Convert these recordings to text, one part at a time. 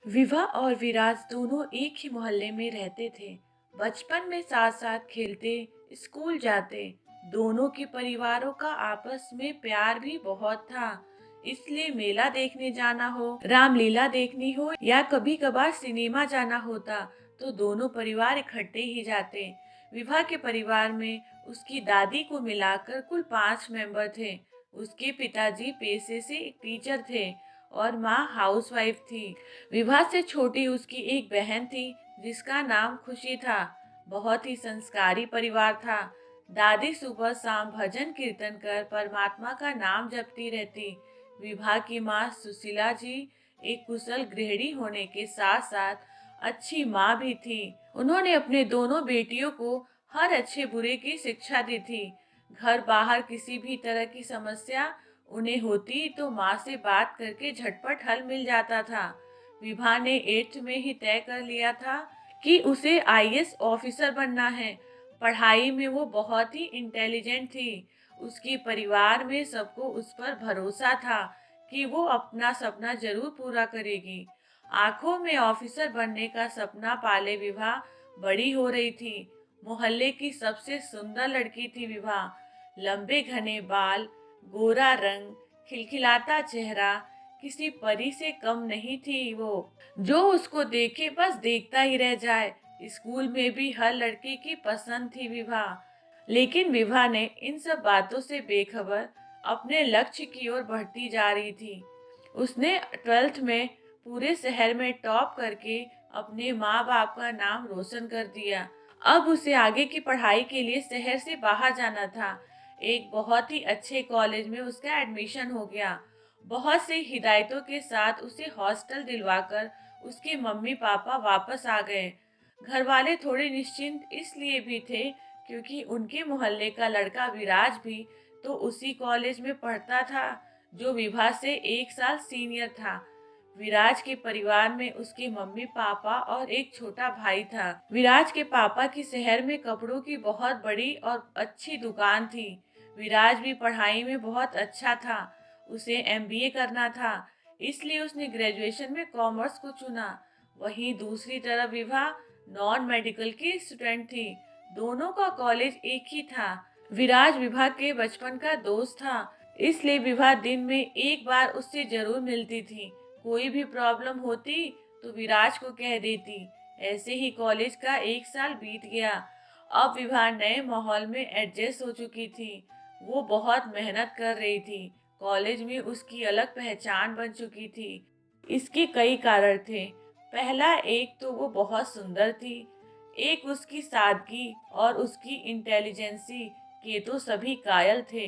विभा और विराज दोनों एक ही मोहल्ले में रहते थे। बचपन में साथ साथ खेलते, स्कूल जाते। दोनों के परिवारों का आपस में प्यार भी बहुत था। इसलिए मेला देखने जाना हो, रामलीला देखनी हो या कभी कभार सिनेमा जाना होता तो दोनों परिवार इकट्ठे ही जाते। विभा के परिवार में उसकी दादी को मिलाकर कुल 5 मेंबर थे। उसके पिताजी पेशे से एक टीचर थे और माँ हाउसवाइफ थी। विभा से छोटी उसकी एक बहन थी जिसका नाम खुशी था। बहुत ही संस्कारी परिवार था। दादी सुबह शाम भजन कीर्तन कर परमात्मा का नाम जपती रहती। विभा की माँ सुशीला जी एक कुशल गृहिणी होने के साथ साथ अच्छी माँ भी थी। उन्होंने अपने दोनों बेटियों को हर अच्छे बुरे की शिक्षा दी थी। घर बाहर किसी भी तरह की समस्या उन्हें होती तो माँ से बात करके झटपट हल मिल जाता था। विभा ने 8th में ही तय कर लिया था कि उसे आईएएस ऑफिसर बनना है। पढ़ाई में वो बहुत ही इंटेलिजेंट थी। उसके परिवार में सबको उस पर भरोसा था कि वो अपना सपना जरूर पूरा करेगी। आंखों में ऑफिसर बनने का सपना पाले विभा बड़ी हो रही थी। मोहल्ले की सबसे सुंदर लड़की थी विभा। लंबे घने बाल, गोरा रंग, खिलखिलाता चेहरा, किसी परी से कम नहीं थी वो। जो उसको देखे बस देखता ही रह जाए। स्कूल में भी हर लड़की की पसंद थी विभा। लेकिन विभा ने इन सब बातों से बेखबर अपने लक्ष्य की ओर बढ़ती जा रही थी। उसने 12th में पूरे शहर में टॉप करके अपने माँ बाप का नाम रोशन कर दिया। अब उसे आगे की पढ़ाई के लिए शहर से बाहर जाना था। एक बहुत ही अच्छे कॉलेज में उसका एडमिशन हो गया। बहुत सी हिदायतों के साथ उसे हॉस्टल दिलवाकर उसके मम्मी पापा वापस आ गए। घर वाले थोड़े निश्चिंत इसलिए भी थे क्योंकि उनके मोहल्ले का लड़का विराज भी तो उसी कॉलेज में पढ़ता था जो विभा से 1 साल सीनियर था। विराज के परिवार में उसके मम्मी पापा और एक छोटा भाई था। विराज के पापा की शहर में कपड़ों की बहुत बड़ी और अच्छी दुकान थी। विराज भी पढ़ाई में बहुत अच्छा था। उसे एमबीए करना था, इसलिए उसने ग्रेजुएशन में कॉमर्स को चुना। वहीं दूसरी तरफ विभा नॉन मेडिकल की स्टूडेंट थी। दोनों का कॉलेज एक ही था। विराज विभा के बचपन का दोस्त था, इसलिए विभा दिन में एक बार उससे जरूर मिलती थी। कोई भी प्रॉब्लम होती तो विराज को कह देती। ऐसे ही कॉलेज का 1 साल बीत गया। अब विभा नए माहौल में एडजस्ट हो चुकी थी। वो बहुत मेहनत कर रही थी। कॉलेज में उसकी अलग पहचान बन चुकी थी। इसके कई कारण थे। पहला, एक तो वो बहुत सुंदर थी। एक उसकी सादगी और उसकी इंटेलिजेंसी के तो सभी कायल थे।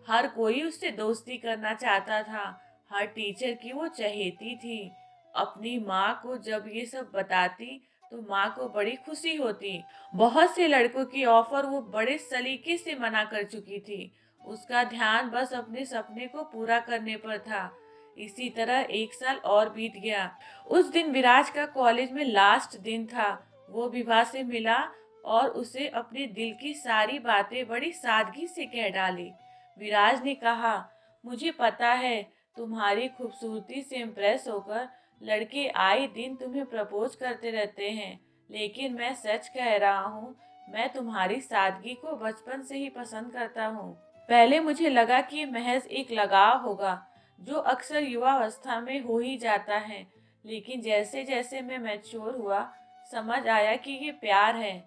हर कोई उससे दोस्ती करना चाहता था। हर टीचर की वो चहेती थी। अपनी माँ को जब ये सब बताती तो माँ को बड़ी खुशी होती। बहुत से लड़कों की ऑफर वो बड़े सलीके से मना कर चुकी थी। उसका ध्यान बस अपने सपने को पूरा करने पर था। इसी तरह 1 साल और बीत गया। उस दिन विराज का कॉलेज में लास्ट दिन था। वो विभा से मिला और उसे अपने दिल की सारी बातें बड़ी सादगी से कह डाली। विराज ने कहा, मुझे पता है तुम्हारी खूबसूरती से इम्प्रेस होकर लड़के आए दिन तुम्हें प्रपोज करते रहते हैं, लेकिन मैं सच कह रहा हूँ, मैं तुम्हारी सादगी को बचपन से ही पसंद करता हूँ। पहले मुझे लगा कि ये महज एक लगाव होगा जो अक्सर युवावस्था में हो ही जाता है, लेकिन जैसे जैसे मैं मैच्योर हुआ समझ आया कि ये प्यार है।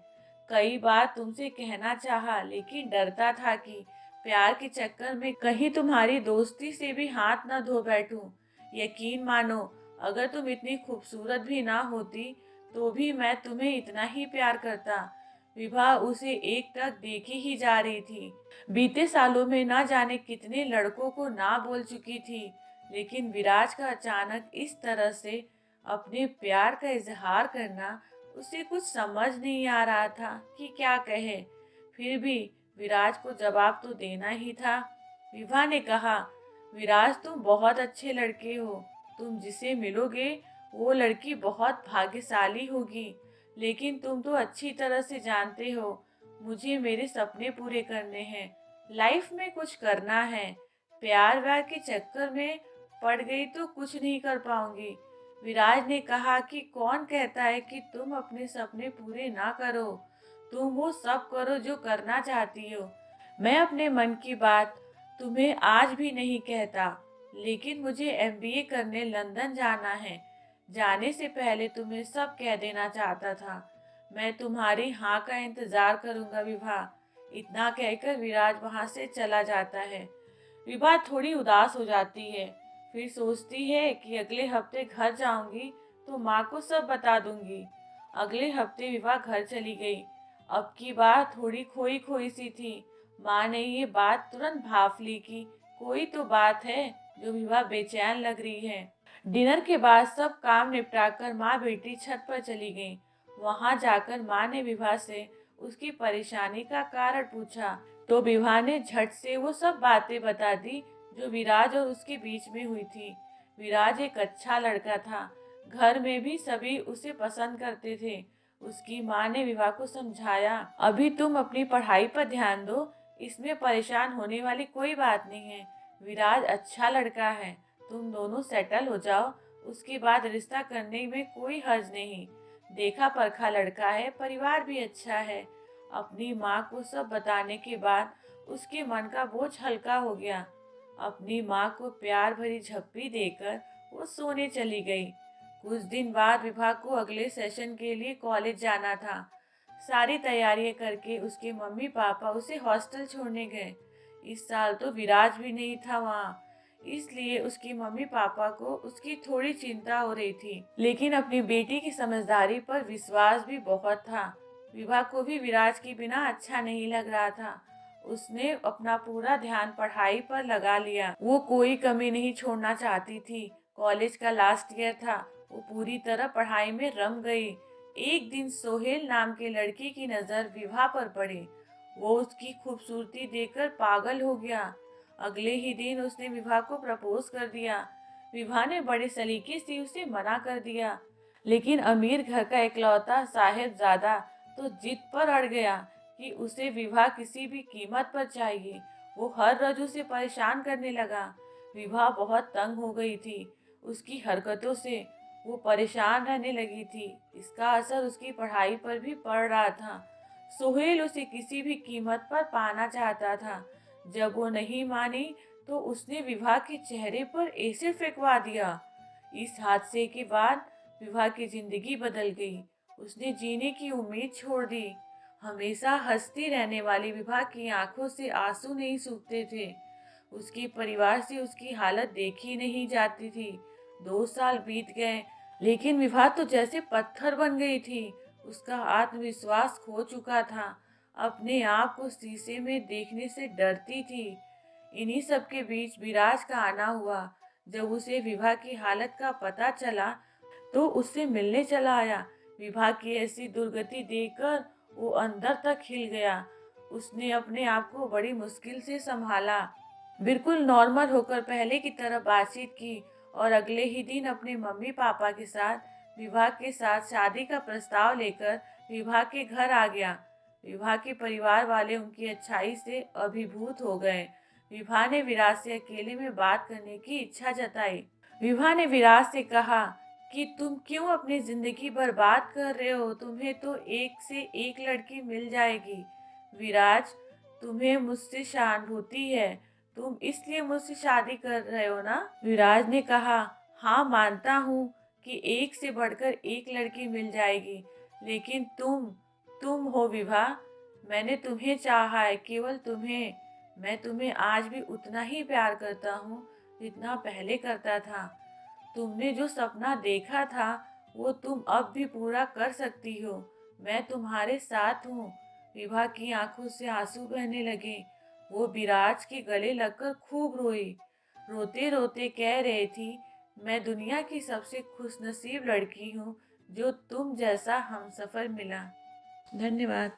कई बार तुमसे कहना चाहा लेकिन डरता था कि प्यार के चक्कर में कहीं तुम्हारी दोस्ती से भी हाथ न धो बैठूं। यकीन मानो, अगर तुम इतनी खूबसूरत भी ना होती तो भी मैं तुम्हें इतना ही प्यार करता। विभा उसे एक टक देखे ही जा रही थी। बीते सालों में ना जाने कितने लड़कों को ना बोल चुकी थी, लेकिन विराज का अचानक इस तरह से अपने प्यार का इजहार करना उसे कुछ समझ नहीं आ रहा था कि क्या कहे। फिर भी विराज को जवाब तो देना ही था। विभा ने कहा, विराज तुम बहुत अच्छे लड़के हो। तुम जिसे मिलोगे वो लड़की बहुत भाग्यशाली होगी। लेकिन तुम तो अच्छी तरह से जानते हो मुझे मेरे सपने पूरे करने हैं, लाइफ में कुछ करना है। प्यार व्यार के चक्कर में पड़ गई तो कुछ नहीं कर पाऊंगी। विराज ने कहा कि कौन कहता है कि तुम अपने सपने पूरे ना करो। तुम वो सब करो जो करना चाहती हो। मैं अपने मन की बात तुम्हें आज भी नहीं कहता, लेकिन मुझे एमबीए करने लंदन जाना है। जाने से पहले तुम्हें सब कह देना चाहता था। मैं तुम्हारी हाँ का इंतजार करूंगा विभा। इतना कहकर विराज वहां से चला जाता है। विभा थोड़ी उदास हो जाती है। फिर सोचती है कि अगले हफ्ते घर जाऊंगी तो माँ को सब बता दूंगी। अगले हफ्ते विभा घर चली गई। अब की बात थोड़ी खोई खोई सी थी। माँ ने ये बात तुरंत भांप ली कि कोई तो बात है जो विभा बेचैन लग रही है। डिनर के बाद सब काम निपटाकर माँ बेटी छत पर चली गईं। वहां जाकर माँ ने विभा से उसकी परेशानी का कारण पूछा, तो विभा ने झट से वो सब बातें बता दी जो विराज और उसके बीच में हुई थी। विराज एक अच्छा लड़का था। घर में भी सभी उसे पसंद करते थे। उसकी माँ ने विभा को समझाया, अभी तुम अपनी पढ़ाई पर ध्यान दो, इसमें परेशान होने वाली कोई बात नहीं है। विराज अच्छा लड़का है, तुम दोनों सेटल हो जाओ, उसके बाद रिश्ता करने में कोई हर्ज नहीं। देखा परखा लड़का है, परिवार भी अच्छा है। अपनी माँ को सब बताने के बाद उसके मन का बोझ हल्का हो गया। अपनी माँ को प्यार भरी झप्पी देकर वो सोने चली गई। कुछ दिन बाद विभा को अगले सेशन के लिए कॉलेज जाना था। सारी तैयारियां करके उसके मम्मी पापा उसे हॉस्टल छोड़ने गए। इस साल तो विराज भी नहीं था वहाँ, इसलिए उसकी मम्मी पापा को उसकी थोड़ी चिंता हो रही थी। लेकिन अपनी बेटी की समझदारी पर विश्वास भी बहुत था। विभा को भी विराज के बिना अच्छा नहीं लग रहा था। उसने अपना पूरा ध्यान पढ़ाई पर लगा लिया। वो कोई कमी नहीं छोड़ना चाहती थी। कॉलेज का लास्ट ईयर था। वो पूरी तरह पढ़ाई में रम गई। एक दिन सोहेल नाम के लड़के की नजर विभा पर पड़ी। वो उसकी खूबसूरती देखकर पागल हो गया। अगले ही दिन उसने विभा को प्रपोज कर दिया। विभा ने बड़े सलीके से उसे मना कर दिया, लेकिन अमीर घर का इकलौता साहेबजादा तो जिद पर अड़ गया कि उसे विभा किसी भी कीमत पर चाहिए। वो हर रोज उसे परेशान करने लगा। विभा बहुत तंग हो गई थी उसकी हरकतों से। वो परेशान रहने लगी थी। इसका असर उसकी पढ़ाई पर भी पड़ रहा था। सोहेल उसे किसी भी कीमत पर पाना चाहता था। जब वो नहीं मानी तो उसने विभा के चेहरे पर एसिड फेंकवा दिया। इस हादसे के बाद विभा की जिंदगी बदल गई। उसने जीने की उम्मीद छोड़ दी। हमेशा हंसती रहने वाली विभा की आंखों से आंसू नहीं सूखते थे। उसके परिवार से उसकी हालत देखी नहीं जाती थी। 2 साल बीत गए, लेकिन विभा तो जैसे पत्थर बन गई थी। उसका आत्मविश्वास खो चुका था। अपने आप को शीशे में देखने से डरती थी। इन्हीं सब के बीच विराज का आना हुआ। जब उसे विभा की हालत का पता चला तो उससे मिलने चला आया। विभा की ऐसी दुर्गति देखकर वो अंदर तक हिल गया। उसने अपने आप को बड़ी मुश्किल से संभाला, बिल्कुल नॉर्मल होकर पहले की तरह बातचीत की और अगले ही दिन अपने मम्मी पापा के साथ विभा के साथ शादी का प्रस्ताव लेकर विभा के घर आ गया। विभा के परिवार वाले उनकी अच्छाई से अभिभूत हो गए। विभा ने विराज से अकेले में बात करने की इच्छा जताई। विभा ने विराज से कहा कि तुम क्यों अपनी जिंदगी बर्बाद कर रहे हो? तुम्हें तो एक से एक लड़की मिल जाएगी। विराज, तुम्हें मुझसे सहानुभूति है, तुम इसलिए मुझसे शादी कर रहे हो ना? विराज ने कहा, हाँ मानता हूँ कि एक से बढ़कर एक लड़की मिल जाएगी, लेकिन तुम हो विभा। मैंने तुम्हें चाहा है, केवल तुम्हें। मैं तुम्हें आज भी उतना ही प्यार करता हूँ जितना पहले करता था। तुमने जो सपना देखा था वो तुम अब भी पूरा कर सकती हो। मैं तुम्हारे साथ हूँ। विभा की आंखों से आंसू बहने लगे। वो विराज के गले लगकर खूब रोई। रोते रोते कह रही थी, मैं दुनिया की सबसे खुशनसीब लड़की हूँ जो तुम जैसा हमसफर मिला। धन्यवाद।